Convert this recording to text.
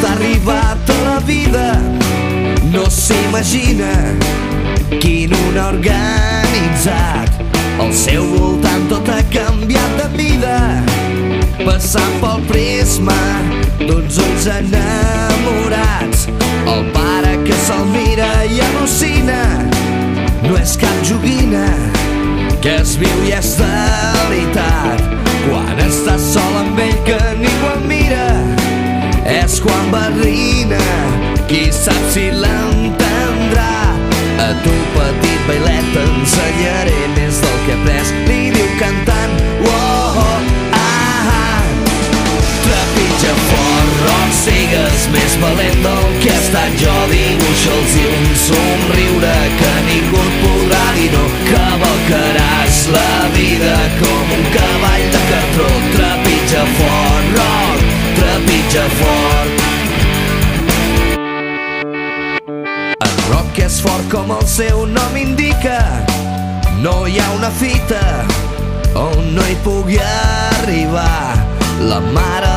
està arribat a la vida no s'imagina quin un ha organitzat. Al seu voltant tot ha canviat de vida, passant pel prisma d'uns ulls enamorats. El pare que se'l mira i al·lucina no és cap joguina, que es viu i és de veritat. Quan estàs sol amb ell que ningú el mira, és quan barrina, qui sap si l'entendrà. A tu petit bailet t'ensenyaré més del que he après, li diu cantant. Trepitja fort, rock, sigues més valent del que he estat jo. Dibuixa'ls i un somriure que ningú et podrà dir no. Cavalcaràs la vida com un cavall de cartró. Trepitja fort, rock, trepitja fort. En rock és fort com el seu nom indica, no hi ha una fita on no hi pugui arribar. La mare